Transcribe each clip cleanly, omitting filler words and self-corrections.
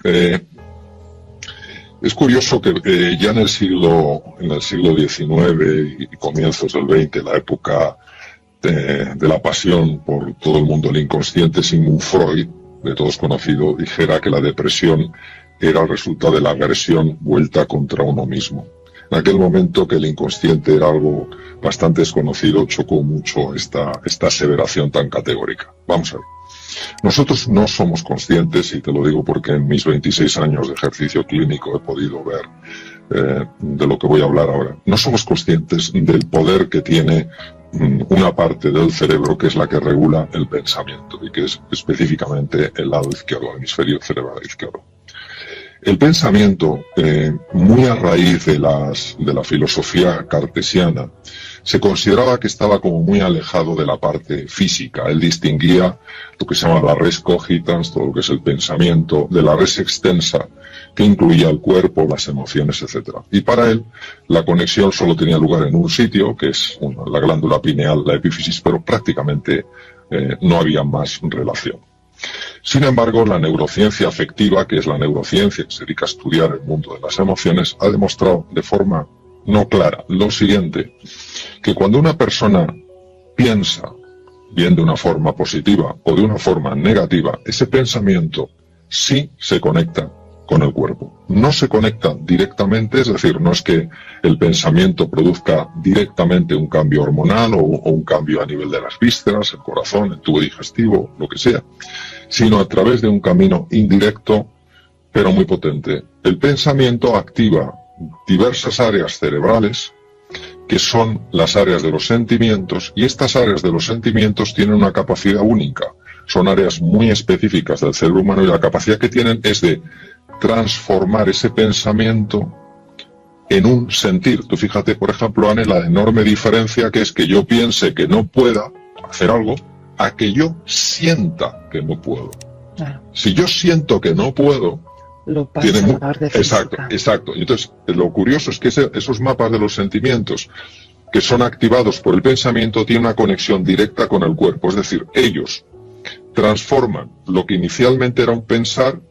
Es curioso que ya en el siglo XIX y comienzos del XX, la época de la pasión por todo el mundo del inconsciente, Sigmund Freud, de todos conocido, dijera que la depresión era el resultado de la agresión vuelta contra uno mismo. En aquel momento que el inconsciente era algo bastante desconocido, chocó mucho esta aseveración tan categórica. Vamos a ver. Nosotros no somos conscientes, y te lo digo porque en mis 26 años de ejercicio clínico he podido ver de lo que voy a hablar ahora. No somos conscientes del poder que tiene una parte del cerebro que es la que regula el pensamiento y que es específicamente el lado izquierdo, el hemisferio cerebral izquierdo. El pensamiento, muy a raíz de la filosofía cartesiana, se consideraba que estaba como muy alejado de la parte física. Él distinguía lo que se llama la res cogitans, todo lo que es el pensamiento, de la res extensa, que incluía el cuerpo, las emociones, etc. Y para él, la conexión solo tenía lugar en un sitio, que es la glándula pineal, la epífisis, pero prácticamente no había más relación. Sin embargo, la neurociencia afectiva, que es la neurociencia que se dedica a estudiar el mundo de las emociones, ha demostrado de forma no clara lo siguiente, que cuando una persona piensa, bien de una forma positiva o de una forma negativa, ese pensamiento sí se conecta con el cuerpo. No se conecta directamente, es decir, no es que el pensamiento produzca directamente un cambio hormonal o un cambio a nivel de las vísceras, el corazón, el tubo digestivo, lo que sea, sino a través de un camino indirecto, pero muy potente. El pensamiento activa diversas áreas cerebrales, que son las áreas de los sentimientos, y estas áreas de los sentimientos tienen una capacidad única. Son áreas muy específicas del cerebro humano y la capacidad que tienen es de transformar ese pensamiento en un sentir. Tú fíjate, por ejemplo, Anne, la enorme diferencia que es que yo piense que no pueda hacer algo a que yo sienta que no puedo. Claro. Si yo siento que no puedo, lo pasa a la parte física. Exacto. Entonces, lo curioso es que esos mapas de los sentimientos que son activados por el pensamiento tienen una conexión directa con el cuerpo. Es decir, ellos transforman lo que inicialmente era un pensar,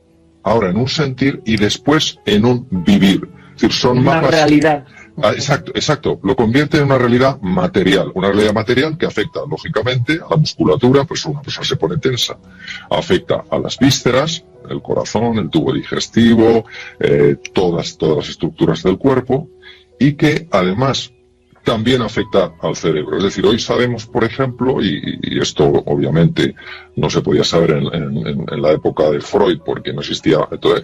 ahora en un sentir y después en un vivir. Es decir, son mapas... Una realidad. Exacto. Lo convierte en una realidad material. Una realidad material que afecta, lógicamente, a la musculatura, pues una persona se pone tensa. Afecta a las vísceras, el corazón, el tubo digestivo, todas las estructuras del cuerpo, y que además también afecta al cerebro. Es decir, hoy sabemos, por ejemplo, y esto obviamente no se podía saber en la época de Freud porque no existía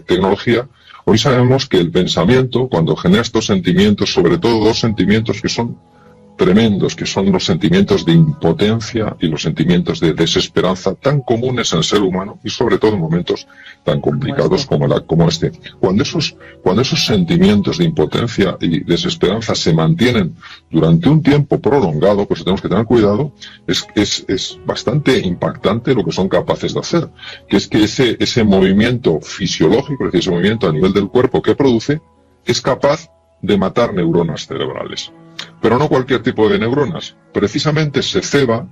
tecnología, hoy sabemos que el pensamiento, cuando genera estos sentimientos, sobre todo dos sentimientos que son tremendos, que son los sentimientos de impotencia y los sentimientos de desesperanza tan comunes en el ser humano y sobre todo en momentos tan complicados como este. Cuando esos sentimientos de impotencia y desesperanza se mantienen durante un tiempo prolongado, pues tenemos que tener cuidado, es bastante impactante lo que son capaces de hacer, que es que ese movimiento fisiológico, es decir, ese movimiento a nivel del cuerpo que produce, es capaz de matar neuronas cerebrales. Pero no cualquier tipo de neuronas. Precisamente se ceba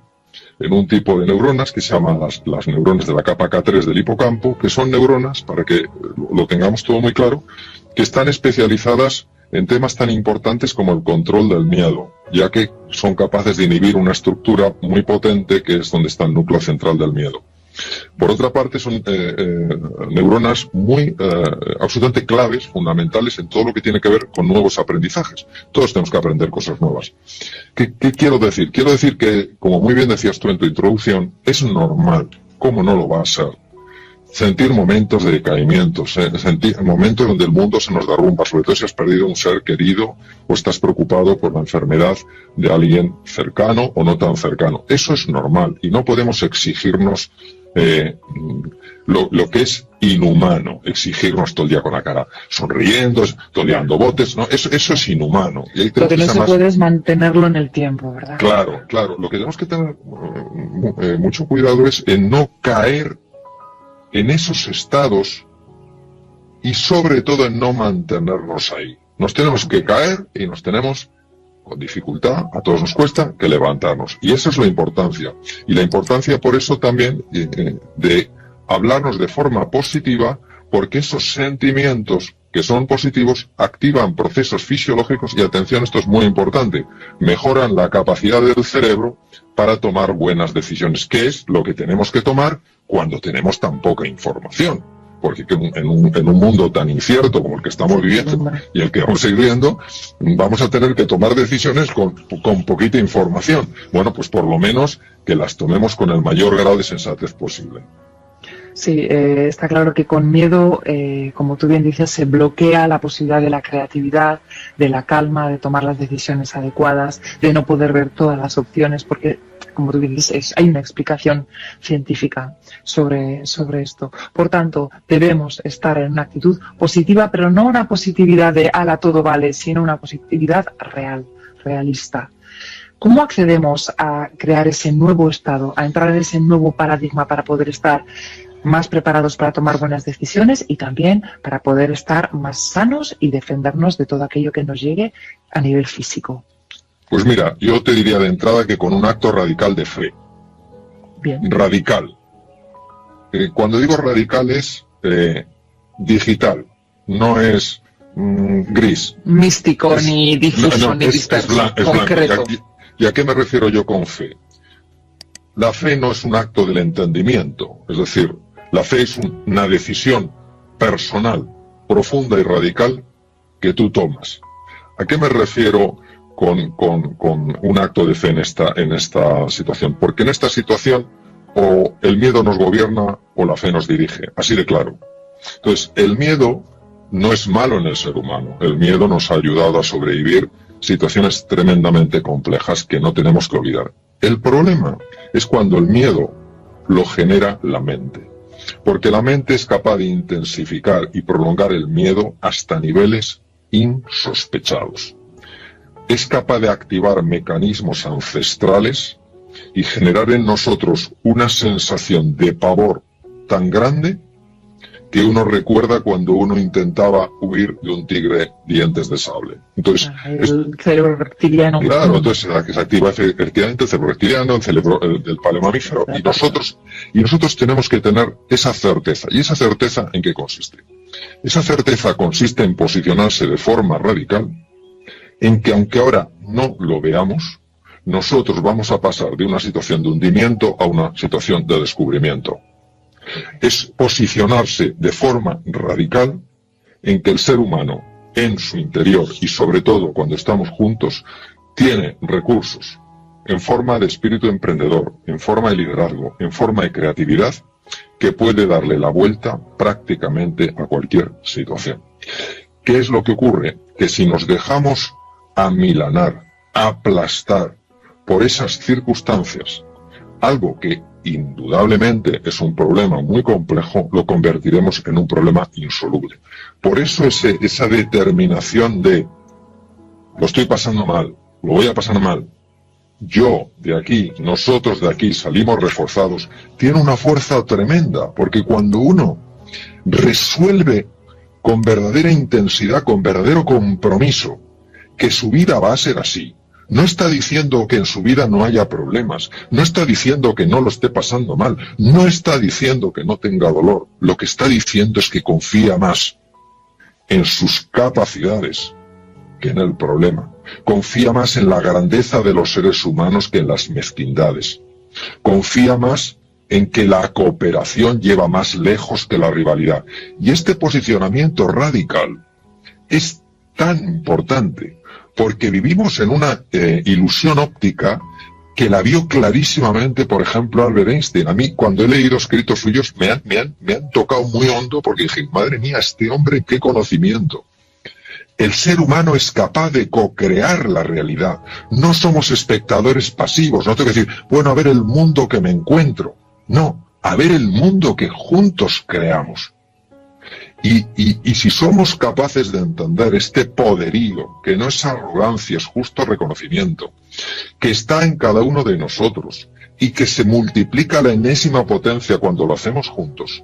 en un tipo de neuronas que se llaman las neuronas de la capa K3 del hipocampo, que son neuronas, para que lo tengamos todo muy claro, que están especializadas en temas tan importantes como el control del miedo, ya que son capaces de inhibir una estructura muy potente que es donde está el núcleo central del miedo. Por otra parte, son neuronas muy absolutamente claves, fundamentales en todo lo que tiene que ver con nuevos aprendizajes. Todos tenemos que aprender cosas nuevas. ¿Qué quiero decir? Quiero decir que, como muy bien decías tú en tu introducción, es normal, ¿cómo no lo va a ser? Sentir momentos de decaimiento, sentir momentos donde el mundo se nos derrumba, sobre todo si has perdido un ser querido o estás preocupado por la enfermedad de alguien cercano o no tan cercano. Eso es normal y no podemos exigirnos lo que es inhumano, exigirnos todo el día con la cara sonriendo, todo el día dando botes, ¿no? Eso es inhumano. Y lo que no se puede es mantenerlo en el tiempo, ¿verdad? Claro. Lo que tenemos que tener mucho cuidado es en no caer en esos estados y sobre todo en no mantenernos ahí. Nos tenemos que caer y nos tenemos, con dificultad, a todos nos cuesta, que levantarnos. Y esa es la importancia. Y la importancia por eso también de hablarnos de forma positiva porque esos sentimientos que son positivos activan procesos fisiológicos y, atención, esto es muy importante, mejoran la capacidad del cerebro para tomar buenas decisiones, que es lo que tenemos que tomar cuando tenemos tan poca información. Porque en un mundo tan incierto como el que estamos viviendo y el que vamos a ir viendo, vamos a tener que tomar decisiones con poquita información. Bueno, pues por lo menos que las tomemos con el mayor grado de sensatez posible. Sí, está claro que con miedo, como tú bien dices, se bloquea la posibilidad de la creatividad, de la calma, de tomar las decisiones adecuadas, de no poder ver todas las opciones, porque, como tú bien dices, hay una explicación científica sobre esto. Por tanto, debemos estar en una actitud positiva, pero no una positividad de haga todo vale, sino una positividad real, realista. ¿Cómo accedemos a crear ese nuevo estado, a entrar en ese nuevo paradigma para poder estar más preparados para tomar buenas decisiones y también para poder estar más sanos y defendernos de todo aquello que nos llegue a nivel físico? Pues mira, yo te diría de entrada que con un acto radical de fe. Bien. Radical. Cuando digo radical es digital, no es gris. Místico, ni difuso, ni disperso, concreto. ¿Y a qué me refiero yo con fe? La fe no es un acto del entendimiento, es decir, la fe es una decisión personal, profunda y radical que tú tomas. ¿A qué me refiero con un acto de fe en esta situación? Porque en esta situación o el miedo nos gobierna o la fe nos dirige, así de claro. Entonces, el miedo no es malo en el ser humano, el miedo nos ha ayudado a sobrevivir situaciones tremendamente complejas que no tenemos que olvidar. El problema es cuando el miedo lo genera la mente, porque la mente es capaz de intensificar y prolongar el miedo hasta niveles insospechados. Es capaz de activar mecanismos ancestrales y generar en nosotros una sensación de pavor tan grande que uno recuerda cuando uno intentaba huir de un tigre dientes de sable. Entonces, el cerebro reptiliano. Claro, entonces se activa efectivamente el cerebro reptiliano, el cerebro del paleomamífero, y nosotros tenemos que tener esa certeza. ¿Y esa certeza en qué consiste? Esa certeza consiste en posicionarse de forma radical, en que aunque ahora no lo veamos, nosotros vamos a pasar de una situación de hundimiento a una situación de descubrimiento. Es posicionarse de forma radical en que el ser humano, en su interior y sobre todo cuando estamos juntos, tiene recursos en forma de espíritu emprendedor, en forma de liderazgo, en forma de creatividad, que puede darle la vuelta prácticamente a cualquier situación. ¿Qué es lo que ocurre? Que si nos dejamos amilanar, aplastar por esas circunstancias, algo que indudablemente es un problema muy complejo, lo convertiremos en un problema insoluble. Por eso esa determinación de lo estoy pasando mal, lo voy a pasar mal, yo de aquí, nosotros de aquí salimos reforzados, tiene una fuerza tremenda, porque cuando uno resuelve con verdadera intensidad, con verdadero compromiso, que su vida va a ser así, no está diciendo que en su vida no haya problemas, no está diciendo que no lo esté pasando mal, no está diciendo que no tenga dolor, lo que está diciendo es que confía más en sus capacidades que en el problema, confía más en la grandeza de los seres humanos que en las mezquindades, confía más en que la cooperación lleva más lejos que la rivalidad. Y este posicionamiento radical es tan importante, porque vivimos en una ilusión óptica que la vio clarísimamente, por ejemplo, Albert Einstein. A mí, cuando he leído escritos suyos, me han tocado muy hondo, porque dije, madre mía, este hombre, qué conocimiento. El ser humano es capaz de co-crear la realidad. No somos espectadores pasivos. No tengo que decir, bueno, a ver el mundo que me encuentro. No, a ver el mundo que juntos creamos. Y si somos capaces de entender este poderío, que no es arrogancia, es justo reconocimiento, que está en cada uno de nosotros y que se multiplica a la enésima potencia cuando lo hacemos juntos,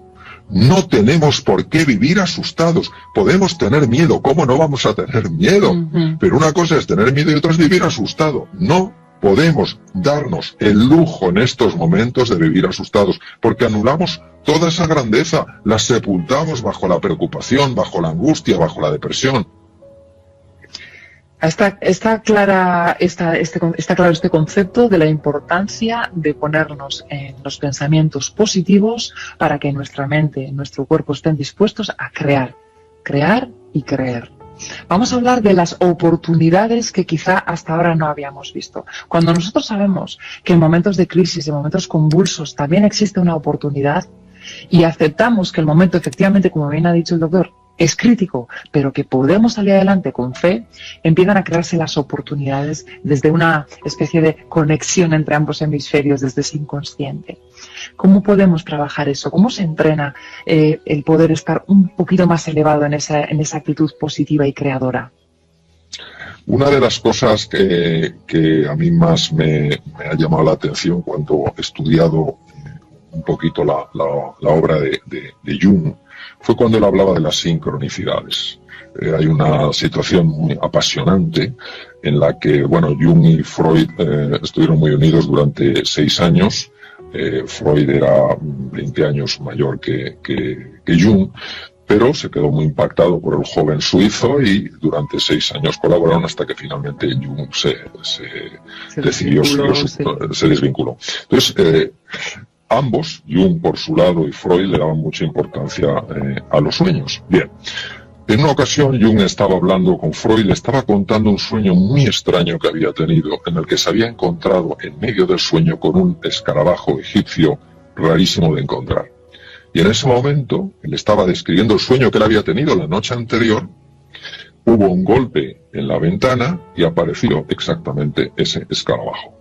no tenemos por qué vivir asustados. Podemos tener miedo, ¿cómo no vamos a tener miedo? Pero una cosa es tener miedo y otra es vivir asustado. No, podemos darnos el lujo en estos momentos de vivir asustados, porque anulamos toda esa grandeza, la sepultamos bajo la preocupación, bajo la angustia, bajo la depresión. Está claro este concepto de la importancia de ponernos en los pensamientos positivos para que nuestra mente, nuestro cuerpo estén dispuestos a crear y creer. Vamos a hablar de las oportunidades que quizá hasta ahora no habíamos visto. Cuando nosotros sabemos que en momentos de crisis, en momentos convulsos, también existe una oportunidad y aceptamos que el momento, efectivamente, como bien ha dicho el doctor, es crítico, pero que podemos salir adelante con fe, empiezan a crearse las oportunidades desde una especie de conexión entre ambos hemisferios, desde ese inconsciente. ¿Cómo podemos trabajar eso? ¿Cómo se entrena el poder estar un poquito más elevado en esa actitud positiva y creadora? Una de las cosas que a mí más me ha llamado la atención cuando he estudiado un poquito la obra de Jung fue cuando él hablaba de las sincronicidades. Hay una situación muy apasionante en la que, bueno, Jung y Freud estuvieron muy unidos durante 6 años. Freud era 20 años mayor que Jung, pero se quedó muy impactado por el joven suizo y durante 6 años colaboraron hasta que finalmente Jung se desvinculó. Entonces, ambos, Jung por su lado y Freud, le daban mucha importancia a los sueños. Bien, en una ocasión Jung estaba hablando con Freud, le estaba contando un sueño muy extraño que había tenido, en el que se había encontrado en medio del sueño con un escarabajo egipcio rarísimo de encontrar. Y en ese momento, él estaba describiendo el sueño que él había tenido la noche anterior, hubo un golpe en la ventana y apareció exactamente ese escarabajo.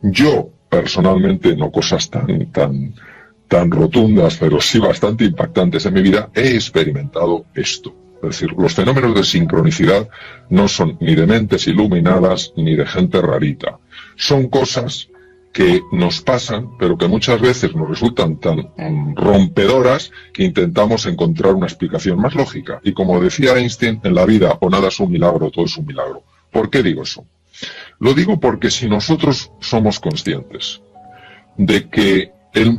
Yo, personalmente, no cosas tan rotundas, pero sí bastante impactantes en mi vida, he experimentado esto. Es decir, los fenómenos de sincronicidad no son ni de mentes iluminadas ni de gente rarita. Son cosas que nos pasan, pero que muchas veces nos resultan tan rompedoras que intentamos encontrar una explicación más lógica. Y como decía Einstein, en la vida o nada es un milagro, todo es un milagro. ¿Por qué digo eso? Lo digo porque si nosotros somos conscientes de que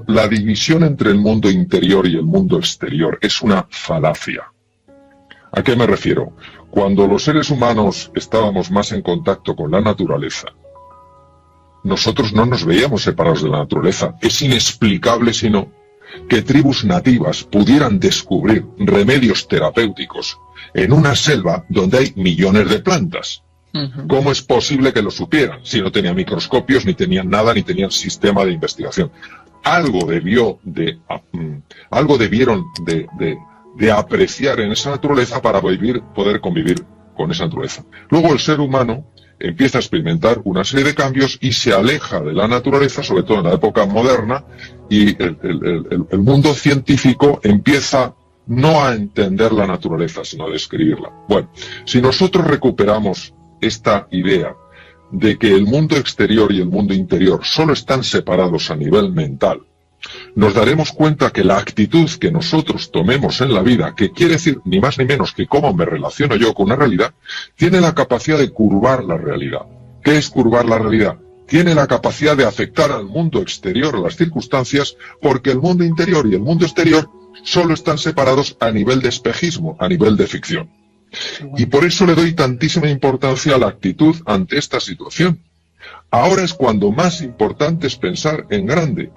la división entre el mundo interior y el mundo exterior es una falacia. ¿A qué me refiero? Cuando los seres humanos estábamos más en contacto con la naturaleza, nosotros no nos veíamos separados de la naturaleza. Es inexplicable, sino que tribus nativas pudieran descubrir remedios terapéuticos en una selva donde hay millones de plantas. ¿Cómo es posible que lo supieran si no tenían microscopios, ni tenían nada, ni tenían sistema de investigación? Algo debieron de apreciar en esa naturaleza para poder convivir con esa naturaleza. Luego el ser humano empieza a experimentar una serie de cambios y se aleja de la naturaleza, sobre todo en la época moderna, y el mundo científico empieza no a entender la naturaleza, sino a describirla. Bueno, si nosotros recuperamos esta idea de que el mundo exterior y el mundo interior solo están separados a nivel mental, nos daremos cuenta que la actitud que nosotros tomemos en la vida, que quiere decir ni más ni menos que cómo me relaciono yo con una realidad, tiene la capacidad de curvar la realidad. ¿Qué es curvar la realidad? Tiene la capacidad de afectar al mundo exterior, a las circunstancias, porque el mundo interior y el mundo exterior solo están separados a nivel de espejismo, a nivel de ficción. Y por eso le doy tantísima importancia a la actitud ante esta situación. Ahora es cuando más importante es pensar en grande.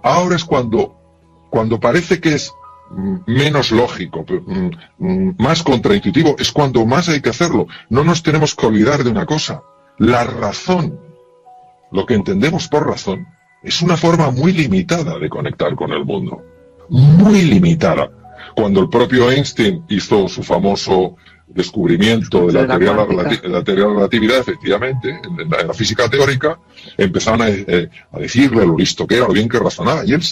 Ahora es cuando parece que es menos lógico, más contraintuitivo, es cuando más hay que hacerlo. No nos tenemos que olvidar de una cosa. La razón, lo que entendemos por razón, es una forma muy limitada de conectar con el mundo. Muy limitada. Cuando el propio Einstein hizo su famoso descubrimiento de la teoría de la relatividad, efectivamente, en la física teórica, empezaron a decirle lo listo que era, lo bien que razonaba, y él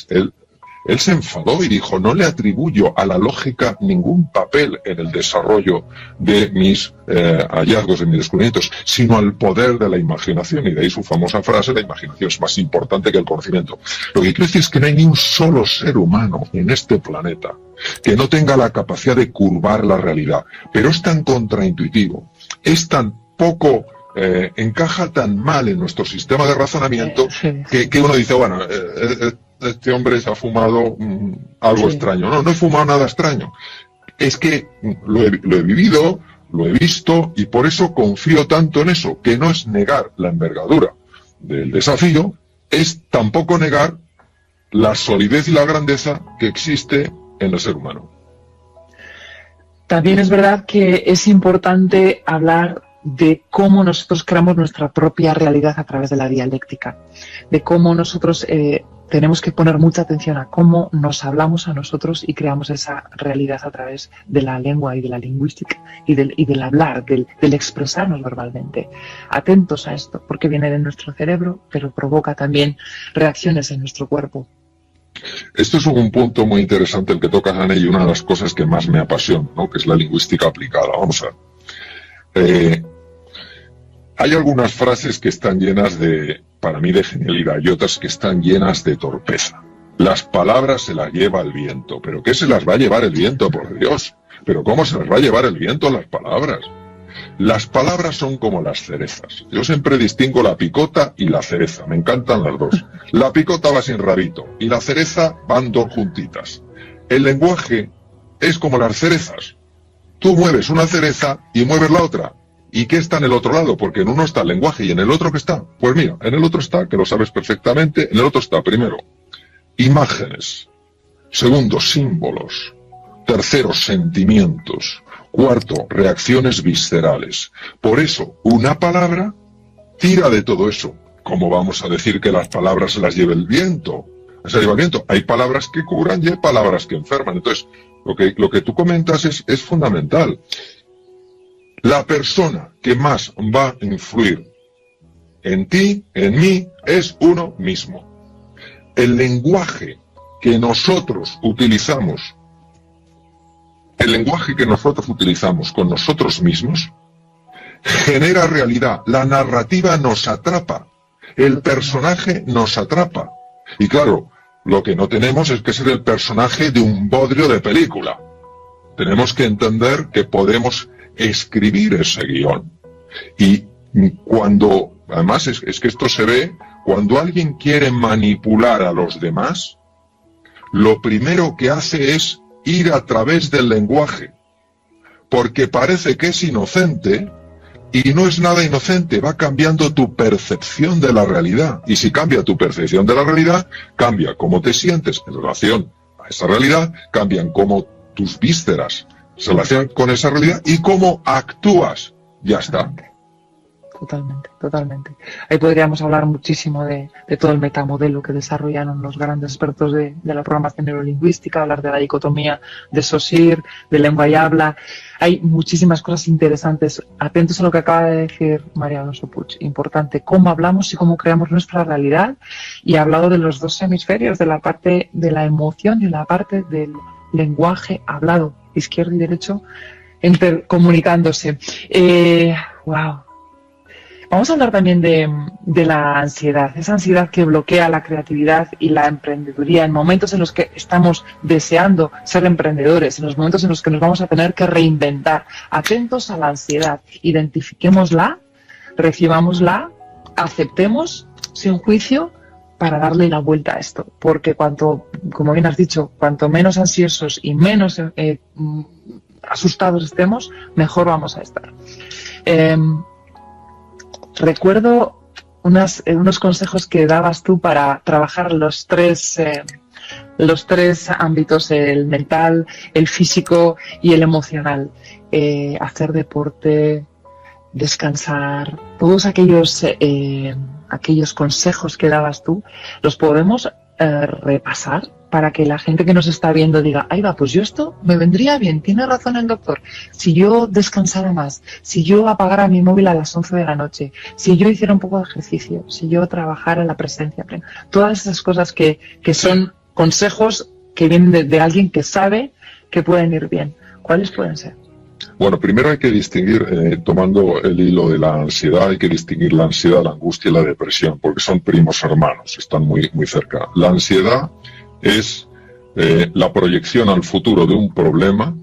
se enfadó y dijo: no le atribuyo a la lógica ningún papel en el desarrollo de mis hallazgos, de mis descubrimientos, sino al poder de la imaginación. Y de ahí su famosa frase: la imaginación es más importante que el conocimiento. Lo que quiero decir es que no hay ni un solo ser humano en este planeta que no tenga la capacidad de curvar la realidad, pero es tan contraintuitivo, es tan poco encaja tan mal en nuestro sistema de razonamiento que uno dice, bueno, este hombre se ha fumado algo extraño. No, no he fumado nada extraño. Es que lo he vivido, lo he visto y por eso confío tanto en eso, que no es negar la envergadura del desafío, es tampoco negar la solidez y la grandeza que existe en el ser humano. También es verdad que es importante hablar de cómo nosotros creamos nuestra propia realidad a través de la dialéctica, de cómo nosotros tenemos que poner mucha atención a cómo nos hablamos a nosotros y creamos esa realidad a través de la lengua y de la lingüística y del hablar, del expresarnos verbalmente. Atentos a esto, porque viene de nuestro cerebro, pero provoca también reacciones en nuestro cuerpo. Esto es un punto muy interesante el que tocas, Ana, y una de las cosas que más me apasiona, ¿no? Que es la lingüística aplicada. Vamos a ver. Hay algunas frases que están llenas de, para mí, de genialidad y otras que están llenas de torpeza. Las palabras se las lleva el viento. ¿Pero qué se las va a llevar el viento, por Dios? ¿Pero cómo se las va a llevar el viento las palabras? Las palabras son como las cerezas. Yo siempre distingo la picota y la cereza. Me encantan las dos. La picota va sin rabito y la cereza van dos juntitas. El lenguaje es como las cerezas. Tú mueves una cereza y mueves la otra. ¿Y qué está en el otro lado? Porque en uno está el lenguaje y en el otro ¿qué está? Pues mira, en el otro está, que lo sabes perfectamente, en el otro está, primero, imágenes. Segundo, símbolos. Tercero, sentimientos. Cuarto, reacciones viscerales. Por eso, una palabra tira de todo eso. ¿Cómo vamos a decir que las palabras se las lleve el viento? Se lleva el viento. Hay palabras que curan y hay palabras que enferman. Entonces, lo que tú comentas es fundamental. La persona que más va a influir en ti, en mí, es uno mismo. El lenguaje que nosotros utilizamos, con nosotros mismos, genera realidad. La narrativa nos atrapa. El personaje nos atrapa. Y claro, lo que no tenemos es que ser el personaje de un bodrio de película. Tenemos que entender que podemos escribir ese guión. Y cuando, además es que esto se ve, cuando alguien quiere manipular a los demás, lo primero que hace es ir a través del lenguaje, porque parece que es inocente y no es nada inocente, va cambiando tu percepción de la realidad, y si cambia tu percepción de la realidad, cambia cómo te sientes en relación a esa realidad, cambian cómo tus vísceras se relacionan con esa realidad y cómo actúas. Ya está. Totalmente. Ahí podríamos hablar muchísimo de todo el metamodelo que desarrollaron los grandes expertos de la programación neurolingüística, hablar de la dicotomía de Saussure, de lengua y habla. Hay muchísimas cosas interesantes. Atentos a lo que acaba de decir María Alonso Puig. Importante, cómo hablamos y cómo creamos nuestra realidad. Y ha hablado de los dos hemisferios, de la parte de la emoción y la parte del lenguaje hablado, izquierdo y derecho, intercomunicándose. Wow. Vamos a hablar también de la ansiedad, esa ansiedad que bloquea la creatividad y la emprendeduría en momentos en los que estamos deseando ser emprendedores, en los momentos en los que nos vamos a tener que reinventar. Atentos a la ansiedad, identifiquémosla, recibámosla, aceptemos sin juicio para darle la vuelta a esto, porque como bien has dicho, cuanto menos ansiosos y menos asustados estemos, mejor vamos a estar. Recuerdo unos consejos que dabas tú para trabajar los tres ámbitos, el mental, el físico y el emocional. Hacer deporte, descansar, todos aquellos consejos que dabas tú, los podemos repasar para que la gente que nos está viendo diga, ay va, pues yo esto me vendría bien, tiene razón el doctor, si yo descansara más, si yo apagara mi móvil a las 11 de la noche, si yo hiciera un poco de ejercicio, si yo trabajara en la presencia plena, todas esas cosas que son consejos que vienen de alguien que sabe que pueden ir bien. ¿Cuáles pueden ser? Bueno, primero hay que distinguir, tomando el hilo de la ansiedad, hay que distinguir la ansiedad, la angustia y la depresión, porque son primos hermanos, están muy, muy cerca. La ansiedad es la proyección al futuro de un problema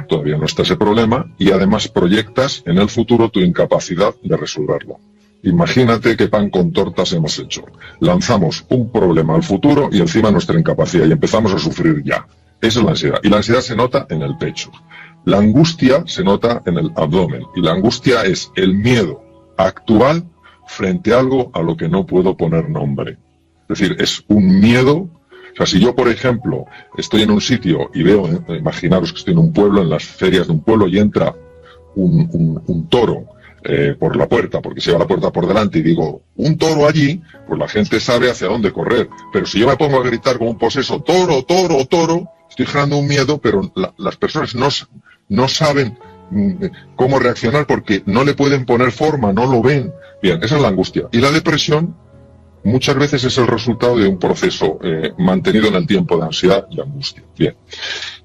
todavía no está ese problema, y además proyectas en el futuro tu incapacidad de resolverlo. Imagínate qué pan con tortas hemos hecho. Lanzamos un problema al futuro y encima nuestra incapacidad, y empezamos a sufrir ya. Esa es la ansiedad. Y la ansiedad se nota en el pecho. La angustia se nota en el abdomen. Y la angustia es el miedo actual frente a algo a lo que no puedo poner nombre. Es decir, es un miedo. O sea, si yo, por ejemplo, estoy en un sitio y veo, imaginaros que estoy en un pueblo, en las ferias de un pueblo, y entra un toro por la puerta, porque se va la puerta por delante, y digo, un toro allí, pues la gente sabe hacia dónde correr. Pero si yo me pongo a gritar como un poseso, toro, toro, toro, estoy generando un miedo, pero las personas no saben cómo reaccionar porque no le pueden poner forma, no lo ven. Bien, esa es la angustia. Y la depresión muchas veces es el resultado de un proceso mantenido en el tiempo de ansiedad y angustia. Bien.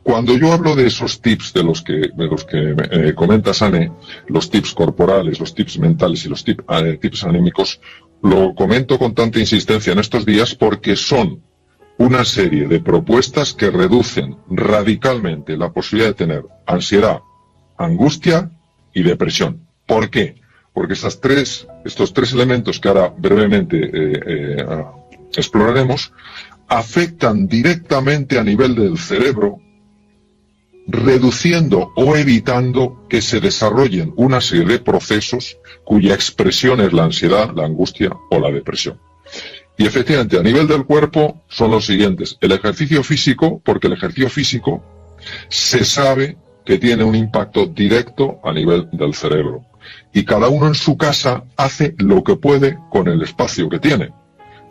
Cuando yo hablo de esos tips de los que comenta Sane, los tips corporales, los tips mentales y los tips anímicos, lo comento con tanta insistencia en estos días porque son una serie de propuestas que reducen radicalmente la posibilidad de tener ansiedad, angustia y depresión. ¿Por qué? Porque estos tres elementos que ahora brevemente exploraremos afectan directamente a nivel del cerebro, reduciendo o evitando que se desarrollen una serie de procesos cuya expresión es la ansiedad, la angustia o la depresión. Y efectivamente, a nivel del cuerpo son los siguientes. El ejercicio físico, porque el ejercicio físico se sabe que tiene un impacto directo a nivel del cerebro. Y cada uno en su casa hace lo que puede con el espacio que tiene.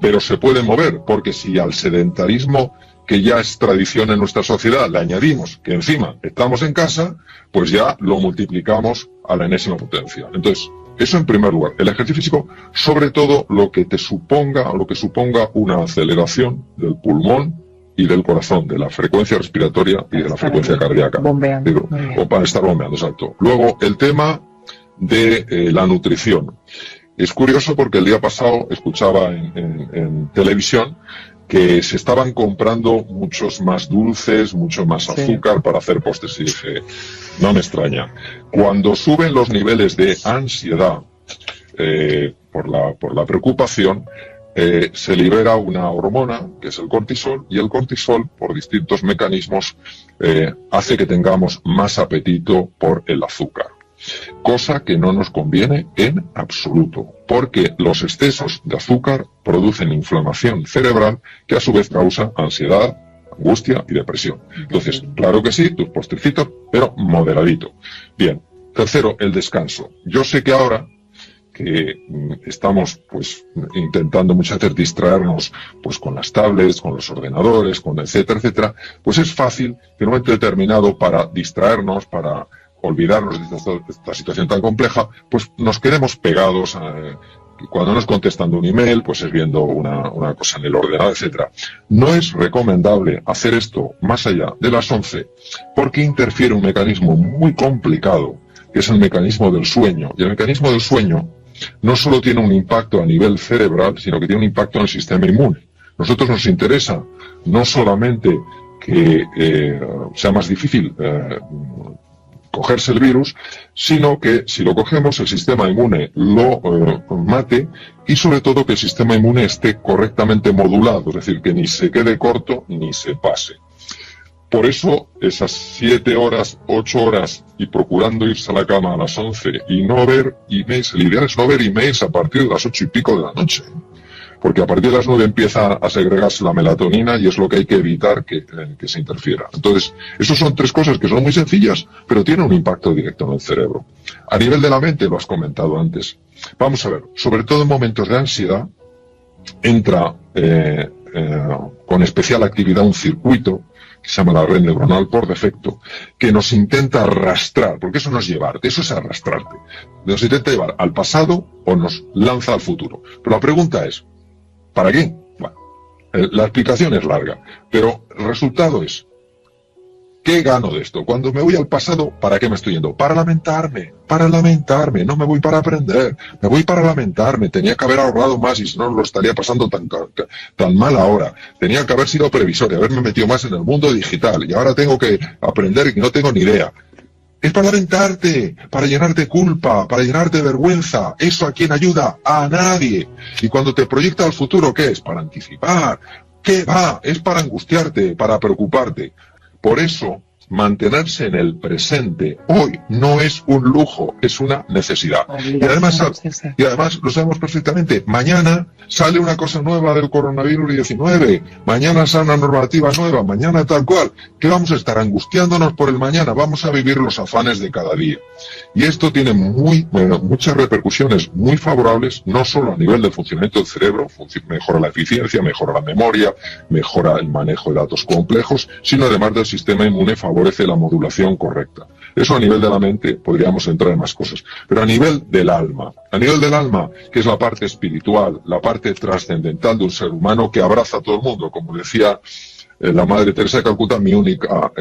Pero se puede mover, porque si al sedentarismo, que ya es tradición en nuestra sociedad, le añadimos que encima estamos en casa, pues ya lo multiplicamos a la enésima potencia. Entonces, eso en primer lugar. El ejercicio físico, sobre todo lo que suponga una aceleración del pulmón y del corazón, de la frecuencia respiratoria y de la frecuencia cardíaca. Bombeando. O para estar bombeando, exacto. Luego, el tema de la nutrición. Es curioso porque el día pasado escuchaba en televisión que se estaban comprando muchos más dulces, mucho más azúcar para hacer postres, y dije, no me extraña. Cuando suben los niveles de ansiedad por la preocupación, se libera una hormona, que es el cortisol, y el cortisol, por distintos mecanismos, hace que tengamos más apetito por el azúcar. Cosa que no nos conviene en absoluto, porque los excesos de azúcar producen inflamación cerebral que a su vez causa ansiedad, angustia y depresión. Entonces, claro que sí, tus postrecitos, pero moderadito. Bien, tercero, el descanso. Yo sé que ahora que estamos pues intentando muchas veces distraernos pues con las tablets, con los ordenadores, con etcétera, etcétera, pues es fácil que en un momento determinado, para distraernos, para olvidarnos de esta situación tan compleja, pues nos quedemos pegados cuando nos contestan un email, pues es viendo una cosa en el ordenador, etcétera. No es recomendable hacer esto más allá de las 11 porque interfiere un mecanismo muy complicado, que es el mecanismo del sueño. Y el mecanismo del sueño no solo tiene un impacto a nivel cerebral, sino que tiene un impacto en el sistema inmune. Nosotros nos interesa no solamente que sea más difícil cogerse el virus, sino que si lo cogemos el sistema inmune lo mate, y sobre todo que el sistema inmune esté correctamente modulado, es decir, que ni se quede corto ni se pase. Por eso esas 7 horas, 8 horas y procurando irse a la cama a las 11 y no ver emails, el ideal es no ver emails a partir de las 8 y pico de la noche, porque a partir de las 9 empieza a segregarse la melatonina y es lo que hay que evitar que se interfiera. Entonces, esas son 3 cosas que son muy sencillas, pero tienen un impacto directo en el cerebro. A nivel de la mente, lo has comentado antes. Vamos a ver, sobre todo en momentos de ansiedad, entra con especial actividad un circuito que se llama la red neuronal por defecto, que nos intenta arrastrar, porque eso no es llevarte, eso es arrastrarte. Nos intenta llevar al pasado o nos lanza al futuro. Pero la pregunta es, ¿para qué? Bueno, la explicación es larga, pero el resultado es, ¿Qué gano de esto? Cuando me voy al pasado, ¿para qué me estoy yendo? Para lamentarme, no me voy para aprender, me voy para lamentarme. Tenía que haber ahorrado más y si no lo estaría pasando tan mal ahora. Tenía que haber sido previsor y haberme metido más en el mundo digital y ahora tengo que aprender y no tengo ni idea. Es para lamentarte, para llenarte de culpa, para llenarte de vergüenza. ¿Eso a quién ayuda? A nadie. Y cuando te proyecta al futuro, ¿qué es? Para anticipar. ¿Qué va? Es para angustiarte, para preocuparte. Por eso, mantenerse en el presente hoy no es un lujo, es una necesidad. Y además lo sabemos perfectamente, mañana sale una cosa nueva del coronavirus 19, mañana sale una normativa nueva, mañana tal cual, que vamos a estar angustiándonos por el mañana, vamos a vivir los afanes de cada día. Y esto tiene muchas repercusiones muy favorables, no solo a nivel del funcionamiento del cerebro, mejora la eficiencia, mejora la memoria, mejora el manejo de datos complejos, sino además del sistema inmune favorece la modulación correcta. Eso a nivel de la mente podríamos entrar en más cosas. Pero a nivel del alma, que es la parte espiritual, la parte trascendental de un ser humano que abraza a todo el mundo, como decía la Madre Teresa de Calcuta, mi única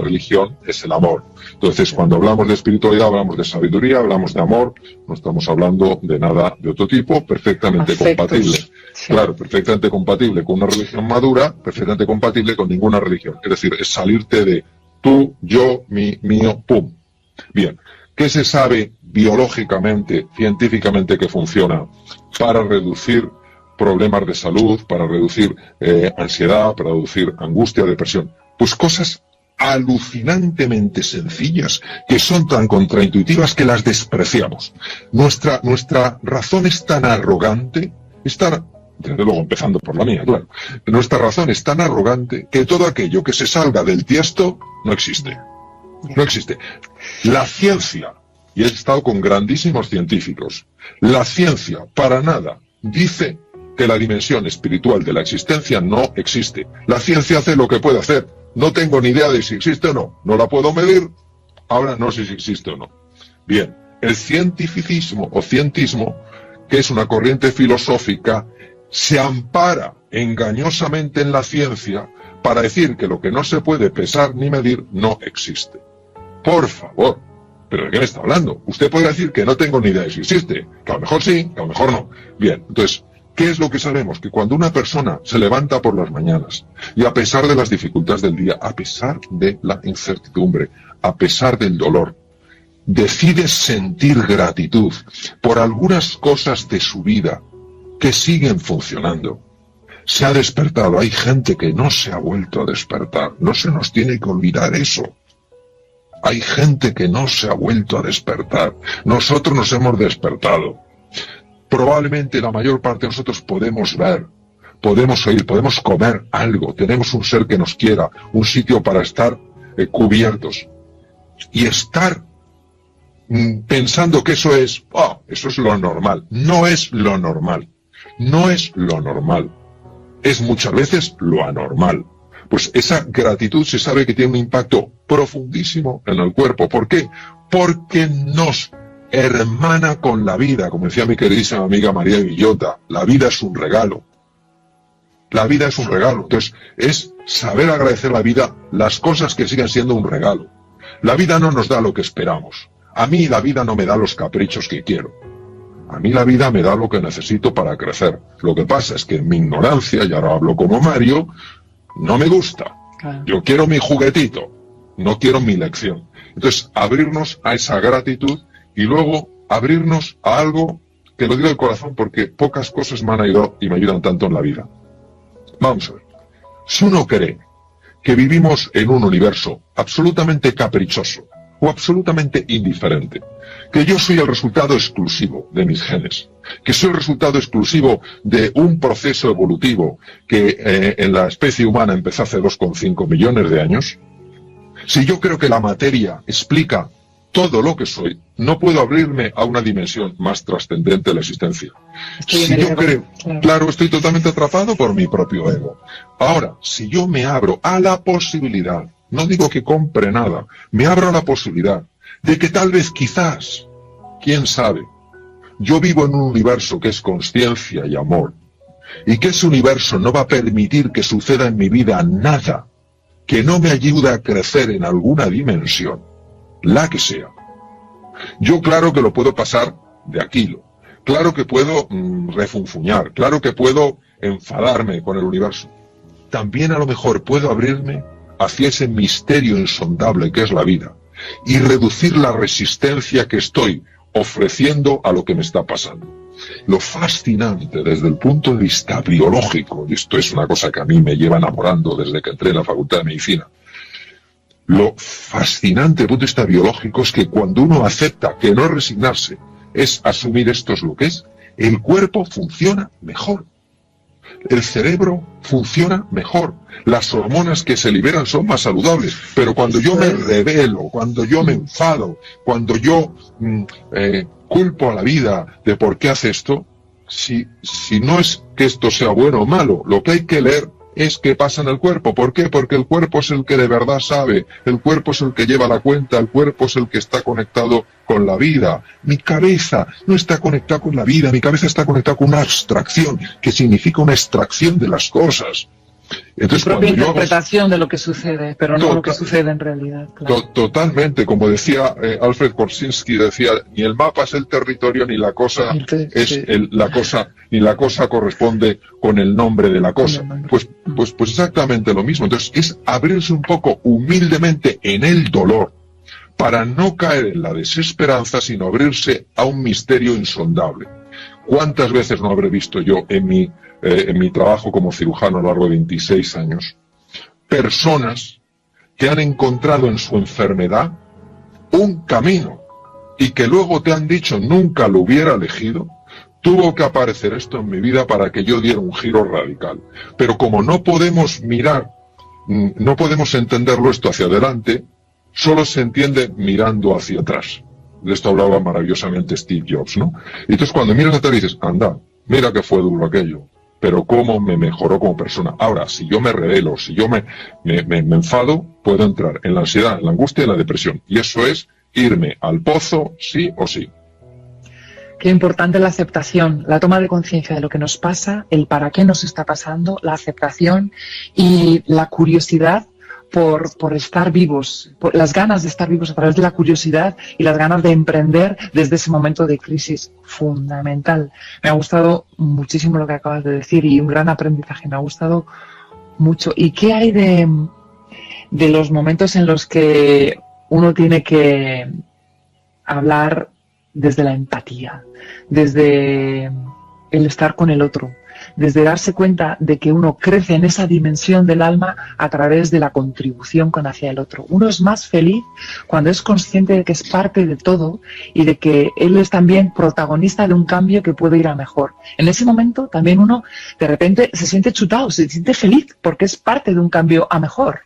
religión es el amor. Entonces, cuando hablamos de espiritualidad, hablamos de sabiduría, hablamos de amor, no estamos hablando de nada de otro tipo, perfectamente compatible. Sí. Claro, perfectamente compatible con una religión madura, perfectamente compatible con ninguna religión. Es decir, es salirte de tú, yo, mío, pum. Bien, ¿qué se sabe biológicamente, científicamente que funciona para reducir problemas de salud, para reducir ansiedad, para reducir angustia, depresión? Pues cosas alucinantemente sencillas, que son tan contraintuitivas que las despreciamos. Nuestra razón es tan arrogante, desde luego empezando por la mía, claro, nuestra razón es tan arrogante que todo aquello que se salga del tiesto no existe. No existe. La ciencia, y he estado con grandísimos científicos, la ciencia para nada dice que la dimensión espiritual de la existencia no existe. La ciencia hace lo que puede hacer. No tengo ni idea de si existe o no. No la puedo medir. Ahora no sé si existe o no. Bien, el cientificismo o cientismo, que es una corriente filosófica, se ampara engañosamente en la ciencia para decir que lo que no se puede pesar ni medir no existe. Por favor, ¿pero de qué me está hablando? Usted puede decir que no tengo ni idea de si existe, que a lo mejor sí, que a lo mejor no. Bien, entonces, ¿qué es lo que sabemos? Que cuando una persona se levanta por las mañanas y a pesar de las dificultades del día, a pesar de la incertidumbre, a pesar del dolor, decide sentir gratitud por algunas cosas de su vida que siguen funcionando, se ha despertado. Hay gente que no se ha vuelto a despertar, no se nos tiene que olvidar eso. Hay gente que no se ha vuelto a despertar. Nosotros nos hemos despertado. Probablemente la mayor parte de nosotros podemos ver, podemos oír, podemos comer algo, tenemos un ser que nos quiera, un sitio para estar cubiertos. Y estar pensando que eso es lo normal. No es lo normal. No es lo normal. Es muchas veces lo anormal. Pues esa gratitud se sabe que tiene un impacto profundísimo en el cuerpo. ¿Por qué? Porque nos hermana con la vida, como decía mi queridísima amiga María Villota. La vida es un regalo. La vida es un regalo. Entonces, es saber agradecer la vida, las cosas que siguen siendo un regalo. La vida no nos da lo que esperamos. A mí la vida no me da los caprichos que quiero. A mí la vida me da lo que necesito para crecer. Lo que pasa es que mi ignorancia, y ahora hablo como Mario, no me gusta. Yo quiero mi juguetito, no quiero mi lección. Entonces, abrirnos a esa gratitud y luego abrirnos a algo que lo digo de corazón porque pocas cosas me han ayudado y me ayudan tanto en la vida. Vamos a ver. Si uno cree que vivimos en un universo absolutamente caprichoso o absolutamente indiferente, que yo soy el resultado exclusivo de mis genes, que soy el resultado exclusivo de un proceso evolutivo que en la especie humana empezó hace 2,5 millones de años, si yo creo que la materia explica todo lo que soy, no puedo abrirme a una dimensión más trascendente de la existencia. Si yo creo, claro, estoy totalmente atrapado por mi propio ego. Ahora, si yo me abro a la posibilidad, no digo que compre nada, me abro a la posibilidad de que tal vez, quizás, quién sabe, yo vivo en un universo que es consciencia y amor, y que ese universo no va a permitir que suceda en mi vida nada que no me ayuda a crecer en alguna dimensión, la que sea, yo claro que lo puedo pasar de aquilo, claro que puedo refunfuñar, claro que puedo enfadarme con el universo. También a lo mejor puedo abrirme hacia ese misterio insondable que es la vida y reducir la resistencia que estoy ofreciendo a lo que me está pasando. Lo fascinante desde el punto de vista biológico, y esto es una cosa que a mí me lleva enamorando desde que entré en la Facultad de Medicina, lo fascinante desde el punto de vista biológico es que cuando uno acepta que no resignarse es asumir esto es lo que es, el cuerpo funciona mejor. El cerebro funciona mejor, las hormonas que se liberan son más saludables, pero cuando yo me rebelo, cuando yo me enfado, cuando yo culpo a la vida de por qué hace esto, si no es que esto sea bueno o malo, lo que hay que leer es qué pasa en el cuerpo. ¿Por qué? Porque el cuerpo es el que de verdad sabe, el cuerpo es el que lleva la cuenta, el cuerpo es el que está conectado con la vida. Mi cabeza no está conectada con la vida, mi cabeza está conectada con una abstracción, que significa una extracción de las cosas. Entonces, propia interpretación de lo que sucede, pero no lo que sucede en realidad. Claro. Totalmente, como decía Alfred Korzybski, decía, ni el mapa es el territorio, ni la cosa ni la cosa corresponde con el nombre de la cosa. Pues exactamente lo mismo. Entonces, es abrirse un poco humildemente en el dolor, para no caer en la desesperanza, sino abrirse a un misterio insondable. ¿Cuántas veces no habré visto yo en mi trabajo como cirujano a lo largo de 26 años, personas que han encontrado en su enfermedad un camino y que luego te han dicho nunca lo hubiera elegido? Tuvo que aparecer esto en mi vida para que yo diera un giro radical. Pero como no podemos mirar, no podemos entenderlo esto hacia adelante, solo se entiende mirando hacia atrás. De esto hablaba maravillosamente Steve Jobs, ¿no? Y entonces cuando miras atrás dices, anda, mira que fue duro aquello, pero cómo me mejoró como persona. Ahora, si yo me rebelo, si yo me enfado, puedo entrar en la ansiedad, en la angustia y en la depresión. Y eso es irme al pozo sí o sí. Qué importante la aceptación, la toma de conciencia de lo que nos pasa, el para qué nos está pasando, la aceptación y la curiosidad por estar vivos, por las ganas de estar vivos a través de la curiosidad y las ganas de emprender desde ese momento de crisis fundamental. Me ha gustado muchísimo lo que acabas de decir y un gran aprendizaje, me ha gustado mucho. ¿Y qué hay de los momentos en los que uno tiene que hablar desde la empatía, desde el estar con el otro, desde darse cuenta de que uno crece en esa dimensión del alma a través de la contribución con hacia el otro? Uno es más feliz cuando es consciente de que es parte de todo y de que él es también protagonista de un cambio que puede ir a mejor. En ese momento también uno de repente se siente chutado, se siente feliz porque es parte de un cambio a mejor.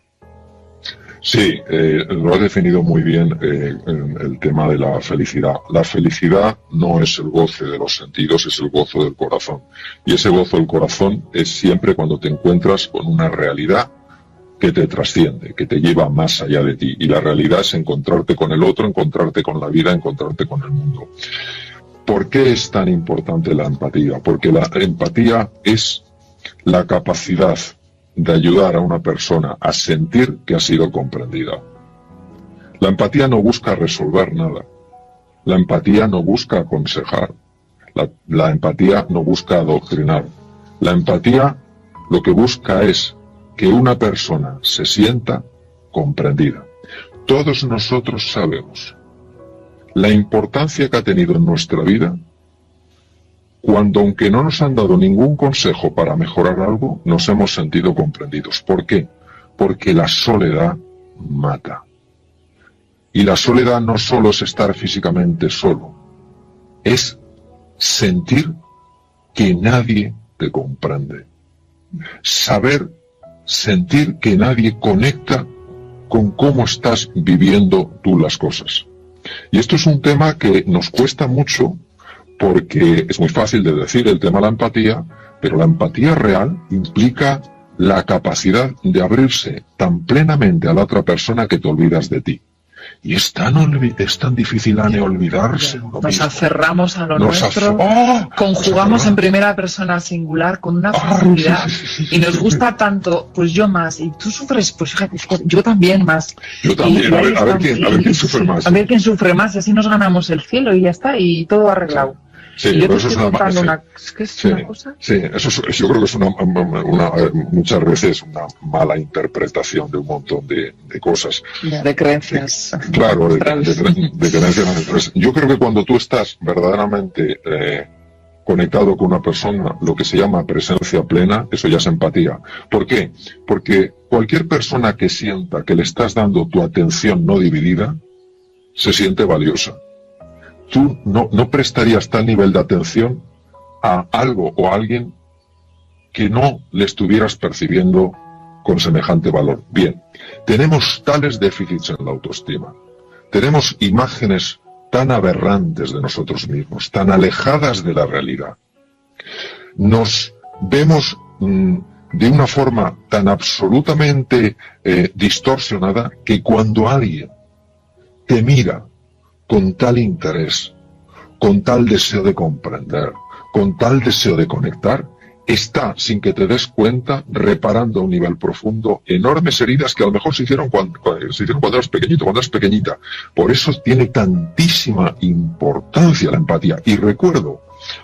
Sí, lo has definido muy bien en el tema de la felicidad. La felicidad no es el goce de los sentidos, es el gozo del corazón. Y ese gozo del corazón es siempre cuando te encuentras con una realidad que te trasciende, que te lleva más allá de ti. Y la realidad es encontrarte con el otro, encontrarte con la vida, encontrarte con el mundo. ¿Por qué es tan importante la empatía? Porque la empatía es la capacidad de ayudar a una persona a sentir que ha sido comprendida. La empatía no busca resolver nada. La empatía no busca aconsejar. La empatía no busca adoctrinar. La empatía lo que busca es que una persona se sienta comprendida. Todos nosotros sabemos la importancia que ha tenido en nuestra vida cuando, aunque no nos han dado ningún consejo para mejorar algo, nos hemos sentido comprendidos. ¿Por qué? Porque la soledad mata. Y la soledad no solo es estar físicamente solo, es sentir que nadie te comprende. Sentir que nadie conecta con cómo estás viviendo tú las cosas. Y esto es un tema que nos cuesta mucho, porque es muy fácil de decir el tema de la empatía, pero la empatía real implica la capacidad de abrirse tan plenamente a la otra persona que te olvidas de ti. Y es tan difícil, Ane, olvidarse. Nos aferramos a lo nuestro, conjugamos en primera persona singular con una facilidad y nos gusta tanto, pues yo más, y tú sufres, pues fíjate, yo también más. Yo también, a ver quién sufre más. A ver quién sufre más, y así nos ganamos el cielo y ya está, y todo arreglado. Sí, y yo te eso estoy contando una cosa. Sí, yo creo que es muchas veces una mala interpretación de un montón de cosas. De creencias. Claro, de creencias ancestrales. Yo creo que cuando tú estás verdaderamente conectado con una persona, lo que se llama presencia plena, eso ya es empatía. ¿Por qué? Porque cualquier persona que sienta que le estás dando tu atención no dividida, se siente valiosa. Tú no prestarías tal nivel de atención a algo o a alguien que no le estuvieras percibiendo con semejante valor. Bien, tenemos tales déficits en la autoestima, tenemos imágenes tan aberrantes de nosotros mismos, tan alejadas de la realidad. Nos vemos de una forma tan absolutamente distorsionada que cuando alguien te mira con tal interés, con tal deseo de comprender, con tal deseo de conectar, está, sin que te des cuenta, reparando a un nivel profundo enormes heridas que a lo mejor se hicieron cuando eras pequeñito, cuando eras pequeñita. Por eso tiene tantísima importancia la empatía. Y recuerdo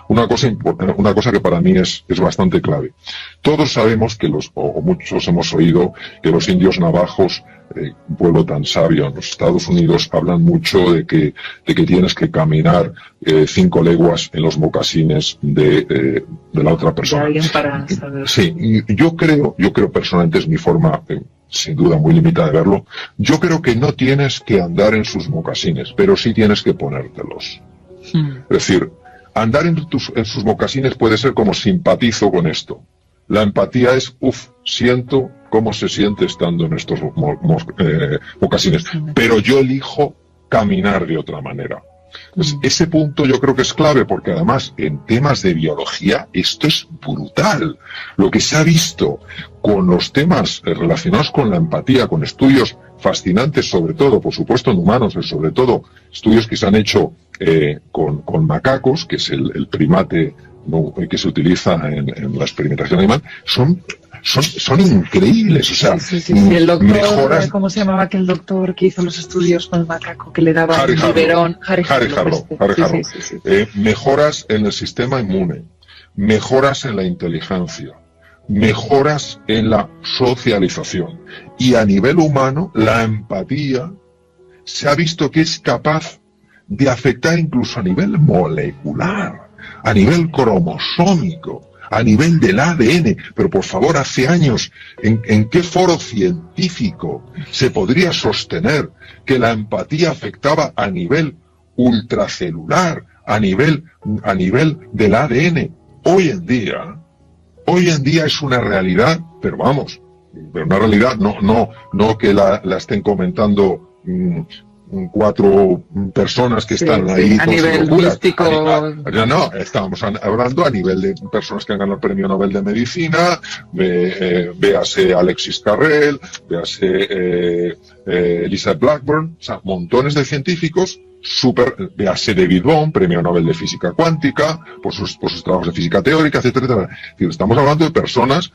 una cosa que para mí es bastante clave. Todos sabemos que o muchos hemos oído que los indios navajos, un pueblo tan sabio en los Estados Unidos, hablan mucho de que tienes que caminar 5 leguas en los mocasines de la otra persona. Para saber. Sí, yo creo personalmente, es mi forma sin duda muy limitada de verlo, yo creo que no tienes que andar en sus mocasines, pero sí tienes que ponértelos. Es decir, andar en sus mocasines puede ser como simpatizo con esto. La empatía es, siento cómo se siente estando en estos mocasines, pero yo elijo caminar de otra manera. Entonces, ese punto yo creo que es clave, porque además en temas de biología esto es brutal. Lo que se ha visto con los temas relacionados con la empatía, con estudios fascinantes, sobre todo, por supuesto, en humanos, pero sobre todo estudios que se han hecho con macacos, que es el primate que se utiliza en la experimentación animal, son increíbles. O sea, el doctor, mejoras... ¿cómo se llamaba aquel doctor que hizo los estudios con el macaco que le daba Harry biberón? Harry Harlow. Mejoras en el sistema inmune, mejoras en la inteligencia, mejoras en la socialización. Y a nivel humano, la empatía se ha visto que es capaz de afectar incluso a nivel molecular, a nivel cromosómico, a nivel del ADN. Pero por favor, hace años, ¿en qué foro científico se podría sostener que la empatía afectaba a nivel ultracelular, a nivel del ADN? Hoy en día es una realidad, pero vamos, una realidad no que la estén comentando 4 personas que están ahí a nivel místico. No, estamos hablando a nivel de personas que han ganado el premio Nobel de Medicina, véase Alexis Carrel, véase Elizabeth Blackburn, o sea, montones de científicos, véase David Bohm, premio Nobel de Física Cuántica, por sus trabajos de física teórica, etcétera, etcétera. Es decir, estamos hablando de personas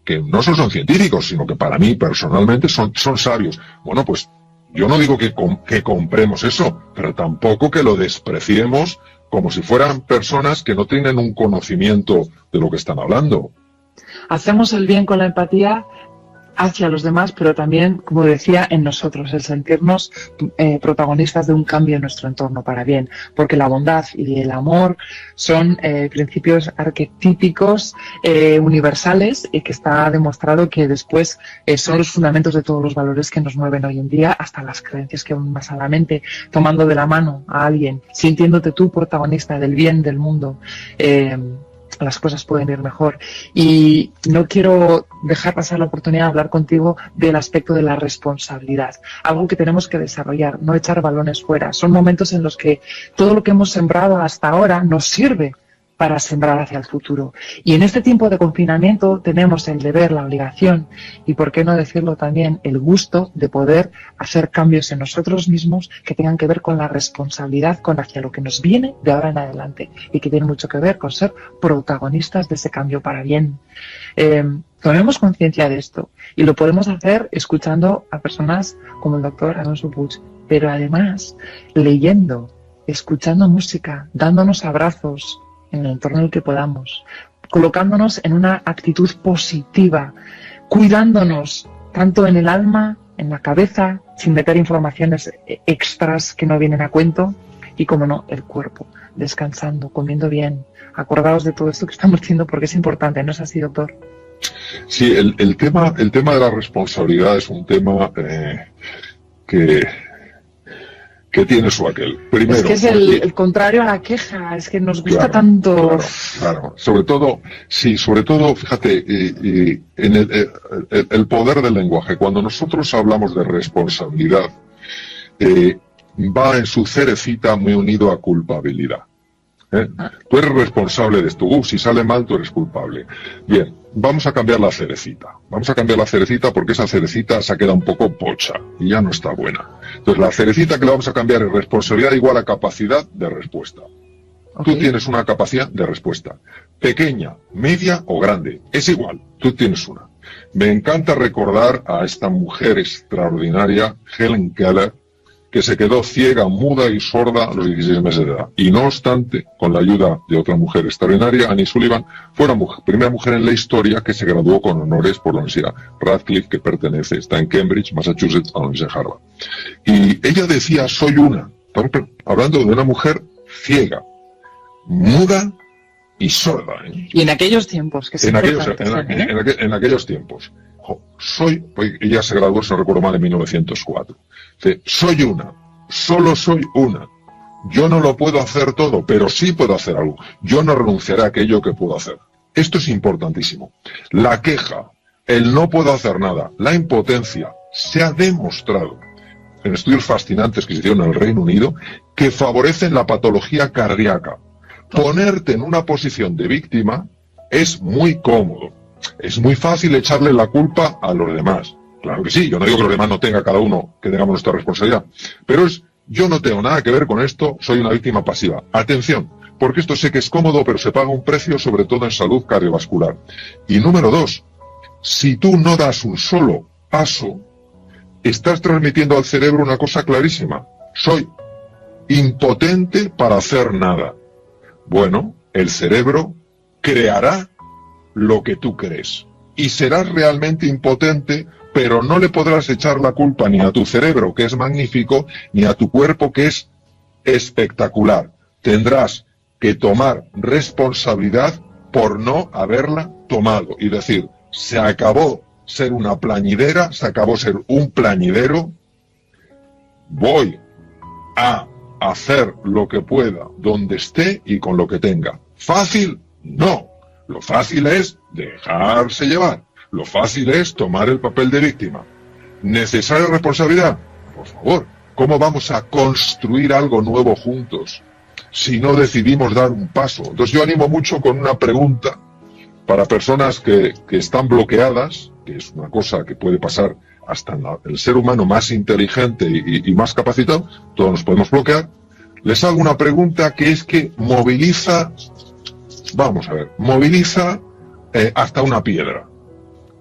que no solo son científicos, sino que para mí personalmente son sabios. Bueno, pues yo no digo que compremos eso, pero tampoco que lo despreciemos como si fueran personas que no tienen un conocimiento de lo que están hablando. Hacemos el bien con la empatía hacia los demás, pero también, como decía, en nosotros, el sentirnos protagonistas de un cambio en nuestro entorno para bien, porque la bondad y el amor son principios arquetípicos universales y que está demostrado que después son los fundamentos de todos los valores que nos mueven hoy en día, hasta las creencias que van más a la mente, tomando de la mano a alguien, sintiéndote tú protagonista del bien del mundo. Las cosas pueden ir mejor. Y no quiero dejar pasar la oportunidad de hablar contigo del aspecto de la responsabilidad, algo que tenemos que desarrollar, no echar balones fuera. Son momentos en los que todo lo que hemos sembrado hasta ahora nos sirve para sembrar hacia el futuro. Y en este tiempo de confinamiento tenemos el deber, la obligación y, por qué no decirlo también, el gusto de poder hacer cambios en nosotros mismos que tengan que ver con la responsabilidad con hacia lo que nos viene de ahora en adelante y que tiene mucho que ver con ser protagonistas de ese cambio para bien. Tomemos conciencia de esto y lo podemos hacer escuchando a personas como el doctor Alonso Puig, pero además leyendo, escuchando música, dándonos abrazos en el entorno en el que podamos, colocándonos en una actitud positiva, cuidándonos tanto en el alma, en la cabeza, sin meter informaciones extras que no vienen a cuento, y, como no, el cuerpo, descansando, comiendo bien. Acordaos de todo esto que estamos diciendo porque es importante, ¿no es así, doctor? Sí, el tema de la responsabilidad es un tema que tiene su aquel. Primero, es que es el contrario a la queja, es que nos gusta tanto. Claro. Sobre todo, fíjate, en el poder del lenguaje. Cuando nosotros hablamos de responsabilidad, va en su cerecita muy unido a culpabilidad. Tú eres responsable de esto. Si sale mal, tú eres culpable. Bien, vamos a cambiar la cerecita. Vamos a cambiar la cerecita porque esa cerecita se ha quedado un poco pocha y ya no está buena. Entonces, la cerecita que le vamos a cambiar es responsabilidad igual a capacidad de respuesta. Okay. Tú tienes una capacidad de respuesta. Pequeña, media o grande. Es igual. Tú tienes una. Me encanta recordar a esta mujer extraordinaria, Helen Keller, que se quedó ciega, muda y sorda a los 16 meses de edad. Y no obstante, con la ayuda de otra mujer extraordinaria, Annie Sullivan, fue la primera mujer en la historia que se graduó con honores por la Universidad Radcliffe, que está en Cambridge, Massachusetts, a la Universidad de Harvard. Y ella decía, soy una, hablando de una mujer ciega, muda y sorda. Y en aquellos tiempos, que en aquellos tiempos. Pues ella se graduó, si no recuerdo mal, en 1904. Soy una, solo soy una. Yo no lo puedo hacer todo, pero sí puedo hacer algo. Yo no renunciaré a aquello que puedo hacer. Esto es importantísimo. La queja, el no puedo hacer nada, la impotencia, se ha demostrado en estudios fascinantes que se hicieron en el Reino Unido que favorecen la patología cardíaca. Ponerte en una posición de víctima es muy cómodo. Es muy fácil echarle la culpa a los demás. Claro que sí, yo no digo que los demás no tengan cada uno, que tengamos nuestra responsabilidad. Pero yo no tengo nada que ver con esto, soy una víctima pasiva. Atención, porque esto sé que es cómodo, pero se paga un precio, sobre todo en salud cardiovascular. Y número 2, si tú no das un solo paso, estás transmitiendo al cerebro una cosa clarísima. Soy impotente para hacer nada. Bueno, el cerebro creará lo que tú crees. Y serás realmente impotente, pero no le podrás echar la culpa ni a tu cerebro, que es magnífico, ni a tu cuerpo, que es espectacular. Tendrás que tomar responsabilidad por no haberla tomado. Y decir, se acabó ser una plañidera, se acabó ser un plañidero, voy a hacer lo que pueda, donde esté y con lo que tenga. ¿Fácil? No. Lo fácil es dejarse llevar. Lo fácil es tomar el papel de víctima. ¿Necesaria responsabilidad? Por favor, ¿cómo vamos a construir algo nuevo juntos si no decidimos dar un paso? Entonces yo animo mucho con una pregunta para personas que están bloqueadas, que es una cosa que puede pasar hasta en el ser humano más inteligente y más capacitado, todos nos podemos bloquear. Les hago una pregunta que es que moviliza hasta una piedra.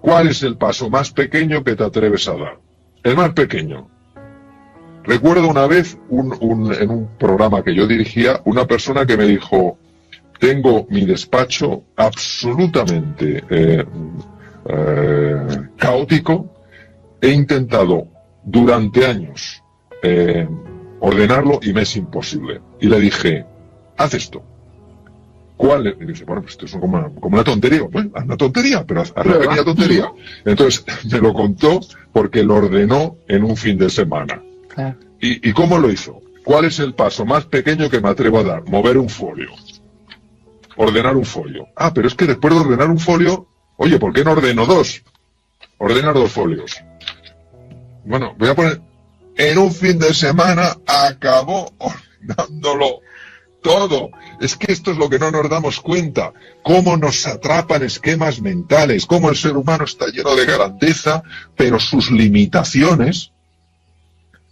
¿Cuál es el paso más pequeño que te atreves a dar? El más pequeño. Recuerdo una vez, en un programa que yo dirigía, una persona que me dijo, tengo mi despacho absolutamente caótico, he intentado durante años ordenarlo y me es imposible. Y le dije, haz esto. ¿Cuál? Y dice, bueno, pues esto es como una tontería. Bueno, una tontería, pero haz la pequeña tontería. Entonces me lo contó porque lo ordenó en un fin de semana. Claro. ¿Y cómo lo hizo? ¿Cuál es el paso más pequeño que me atrevo a dar? Mover un folio. Ordenar un folio. Ah, pero es que después de ordenar un folio, oye, ¿por qué no ordeno 2? Ordenar 2 folios. Bueno, voy a poner, en un fin de semana acabó ordenándolo todo. Es que esto es lo que no nos damos cuenta. Cómo nos atrapan esquemas mentales, cómo el ser humano está lleno de grandeza, pero sus limitaciones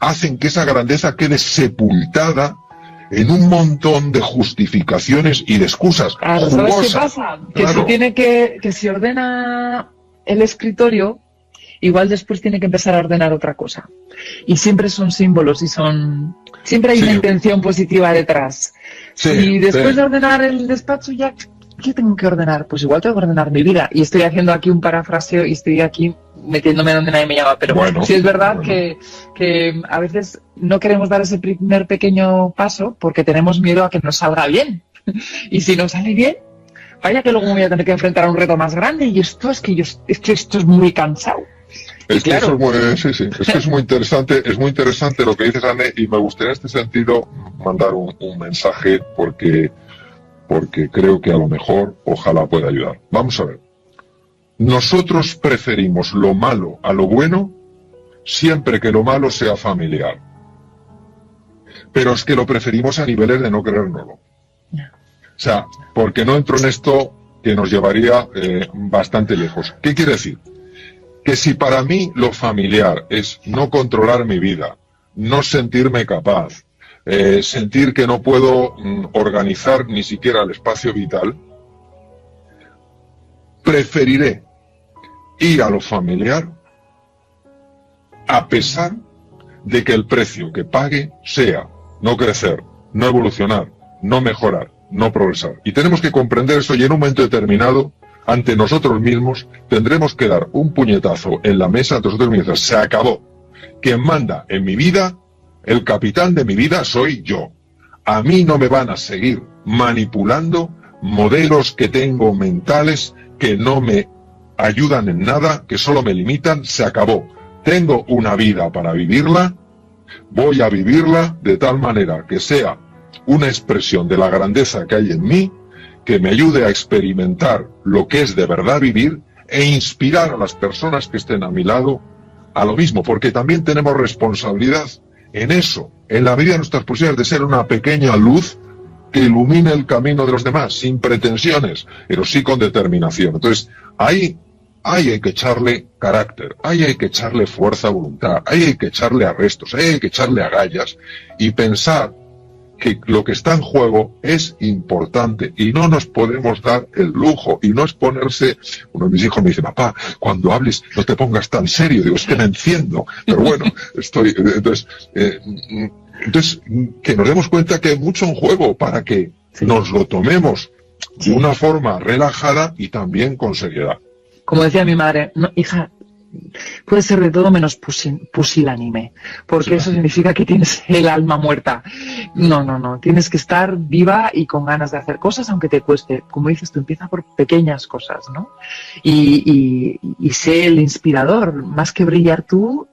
hacen que esa grandeza quede sepultada en un montón de justificaciones y de excusas. Claro, ¿sabes qué pasa? Que claro. que si ordena el escritorio, igual después tiene que empezar a ordenar otra cosa. Y siempre son símbolos y siempre hay una intención positiva detrás. Sí, y después de ordenar el despacho, ya, ¿qué tengo que ordenar? Pues igual tengo que ordenar mi vida. Y estoy haciendo aquí un parafraseo y estoy aquí metiéndome donde nadie me llama. Pero bueno, sí es verdad que a veces no queremos dar ese primer pequeño paso porque tenemos miedo a que nos salga bien. Y si no sale bien, vaya que luego me voy a tener que enfrentar a un reto más grande y esto es que esto es muy cansado. Es que claro, es que es muy interesante lo que dices, Anne, y me gustaría en este sentido mandar un mensaje porque creo que a lo mejor ojalá pueda ayudar. Vamos a ver. Nosotros preferimos lo malo a lo bueno siempre que lo malo sea familiar. Pero es que lo preferimos a niveles de no creérnoslo. O sea, porque no entro en esto que nos llevaría bastante lejos. ¿Qué quiere decir? Que si para mí lo familiar es no controlar mi vida, no sentirme capaz, sentir que no puedo organizar ni siquiera el espacio vital, preferiré ir a lo familiar a pesar de que el precio que pague sea no crecer, no evolucionar, no mejorar, no progresar. Y tenemos que comprender eso y en un momento determinado, ante nosotros mismos, tendremos que dar un puñetazo en la mesa ante nosotros mismos. Se acabó. Quien manda en mi vida, el capitán de mi vida soy yo. A mí no me van a seguir manipulando modelos que tengo mentales que no me ayudan en nada, que solo me limitan. Se acabó. Tengo una vida para vivirla, voy a vivirla de tal manera que sea una expresión de la grandeza que hay en mí, que me ayude a experimentar lo que es de verdad vivir e inspirar a las personas que estén a mi lado a lo mismo, porque también tenemos responsabilidad en eso, en la medida de nuestras posibilidades de ser una pequeña luz que ilumine el camino de los demás, sin pretensiones, pero sí con determinación. Entonces, ahí hay que echarle carácter, ahí hay que echarle fuerza de voluntad, ahí hay que echarle arrestos, ahí hay que echarle agallas y pensar que lo que está en juego es importante y no nos podemos dar el lujo y no es ponerse. Uno de mis hijos me dice, papá, cuando hables no te pongas tan serio. Digo, es que me enciendo, pero bueno, estoy. Entonces, que nos demos cuenta que hay mucho en juego para que nos lo tomemos de una forma relajada y también con seriedad. Como decía mi madre, no, hija, puede ser de todo menos pusilánime, porque eso significa que tienes el alma muerta. No, tienes que estar viva y con ganas de hacer cosas, aunque te cueste. Como dices, tú empieza por pequeñas cosas, ¿no? Y sé el inspirador, más que brillar tú,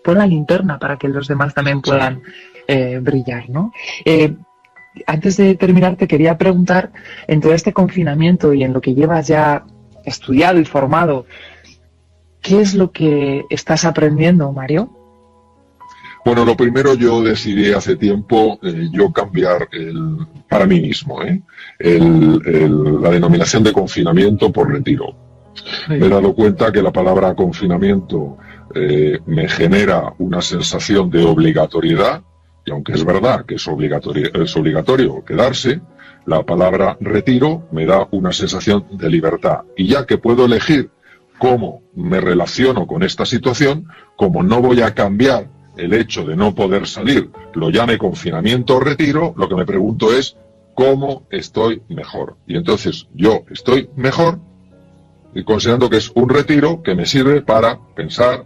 pon la linterna para que los demás también puedan brillar, ¿no? Antes de terminar, te quería preguntar, en todo este confinamiento y en lo que llevas ya estudiado y formado, ¿qué es lo que estás aprendiendo, Mario? Bueno, lo primero, yo decidí hace tiempo yo cambiar para mí mismo la denominación de confinamiento por retiro. Sí. Me he dado cuenta que la palabra confinamiento me genera una sensación de obligatoriedad, y aunque es verdad que es obligatorio quedarse, la palabra retiro me da una sensación de libertad. Y ya que puedo elegir cómo me relaciono con esta situación, como no voy a cambiar el hecho de no poder salir, lo llame confinamiento o retiro, lo que me pregunto es cómo estoy mejor. Y entonces yo estoy mejor y considerando que es un retiro que me sirve para pensar,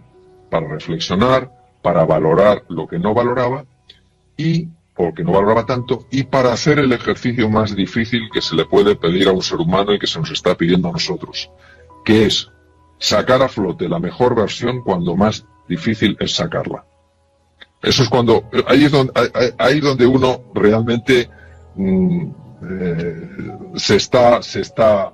para reflexionar, para valorar lo que no valoraba o que no valoraba tanto, y para hacer el ejercicio más difícil que se le puede pedir a un ser humano y que se nos está pidiendo a nosotros, que es sacar a flote la mejor versión cuando más difícil es sacarla. Eso es cuando, ahí es donde uno realmente se está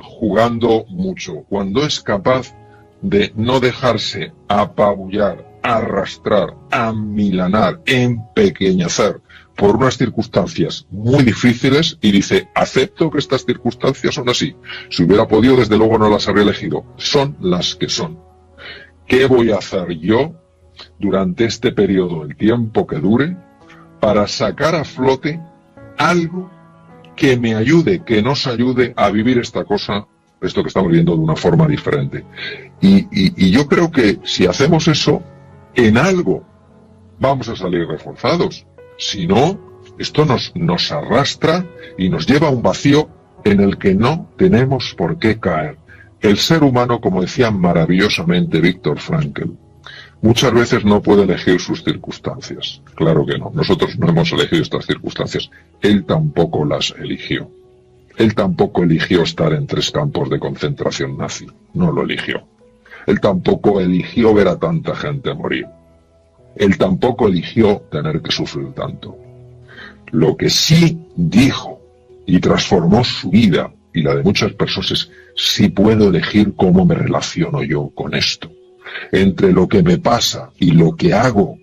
jugando mucho, cuando es capaz de no dejarse apabullar, arrastrar, amilanar, empequeñecer por unas circunstancias muy difíciles y dice, acepto que estas circunstancias son así. Si hubiera podido, desde luego no las habría elegido. Son las que son. ¿Qué voy a hacer yo durante este periodo, el tiempo que dure, para sacar a flote algo que me ayude, que nos ayude a vivir esta cosa, esto que estamos viviendo, de una forma diferente? Y yo creo que si hacemos eso, en algo vamos a salir reforzados. Si no, esto nos arrastra y nos lleva a un vacío en el que no tenemos por qué caer. El ser humano, como decía maravillosamente Viktor Frankl, muchas veces no puede elegir sus circunstancias. Claro que no. Nosotros no hemos elegido estas circunstancias. Él tampoco las eligió. Él tampoco eligió estar en 3 campos de concentración nazi. No lo eligió. Él tampoco eligió ver a tanta gente morir. Él tampoco eligió tener que sufrir tanto. Lo que sí dijo y transformó su vida y la de muchas personas es: si puedo elegir cómo me relaciono yo con esto. Entre lo que me pasa y lo que hago,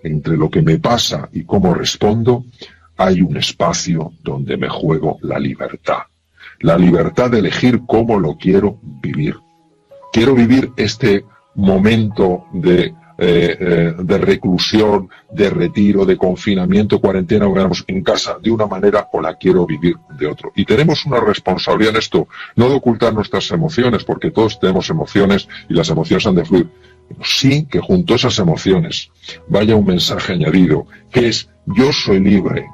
entre lo que me pasa y cómo respondo, hay un espacio donde me juego la libertad. La libertad de elegir cómo lo quiero vivir. Quiero vivir este momento de reclusión, de retiro, de confinamiento, cuarentena, o quedamos en casa de una manera, o la quiero vivir de otro. Y tenemos una responsabilidad en esto, no de ocultar nuestras emociones, porque todos tenemos emociones y las emociones han de fluir. Pero sí que junto a esas emociones vaya un mensaje añadido, que es: yo soy libre,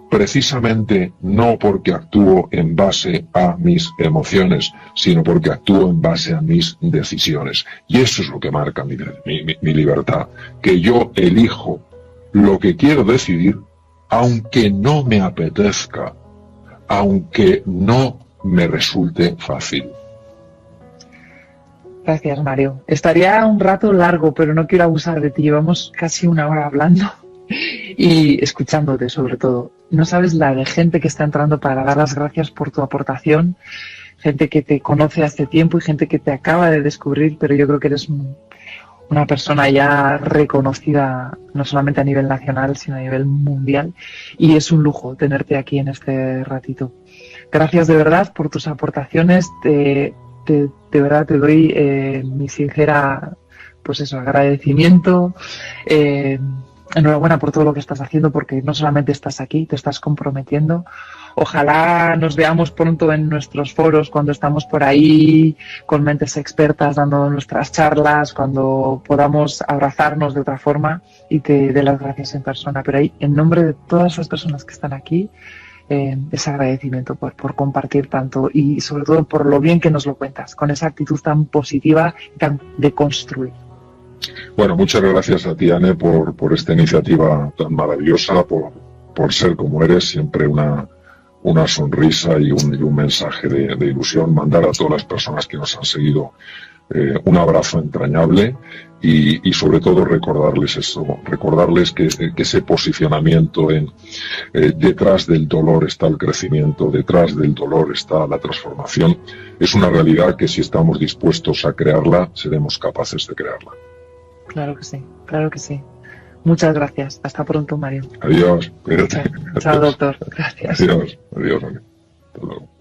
precisamente no porque actúo en base a mis emociones, sino porque actúo en base a mis decisiones. Y eso es lo que marca mi libertad, que yo elijo lo que quiero decidir, aunque no me apetezca, aunque no me resulte fácil. Gracias, Mario. Estaría un rato largo, pero no quiero abusar de ti. Llevamos casi 1 hora hablando y escuchándote, sobre todo. No sabes la de gente que está entrando para dar las gracias por tu aportación, gente que te conoce hace tiempo y gente que te acaba de descubrir, pero yo creo que eres una persona ya reconocida no solamente a nivel nacional, sino a nivel mundial, y es un lujo tenerte aquí en este ratito. Gracias de verdad por tus aportaciones, de verdad te doy mi sincera, pues eso, agradecimiento. Enhorabuena por todo lo que estás haciendo, porque no solamente estás aquí, te estás comprometiendo. Ojalá nos veamos pronto en nuestros foros, cuando estamos por ahí con mentes expertas dando nuestras charlas, cuando podamos abrazarnos de otra forma y te dé las gracias en persona. Pero ahí, en nombre de todas las personas que están aquí, ese agradecimiento por compartir tanto y sobre todo por lo bien que nos lo cuentas, con esa actitud tan positiva y tan de construir. Bueno, muchas gracias a ti, Anne, por esta iniciativa tan maravillosa, por ser como eres, siempre una sonrisa y un mensaje de ilusión. Mandar a todas las personas que nos han seguido un abrazo entrañable y sobre todo recordarles eso, recordarles que ese posicionamiento detrás del dolor está el crecimiento, detrás del dolor está la transformación. Es una realidad que, si estamos dispuestos a crearla, seremos capaces de crearla. Claro que sí, claro que sí. Muchas gracias. Hasta pronto, Mario. Adiós. Cuídate. Chao, doctor. Gracias. Adiós. Adiós. Hasta luego.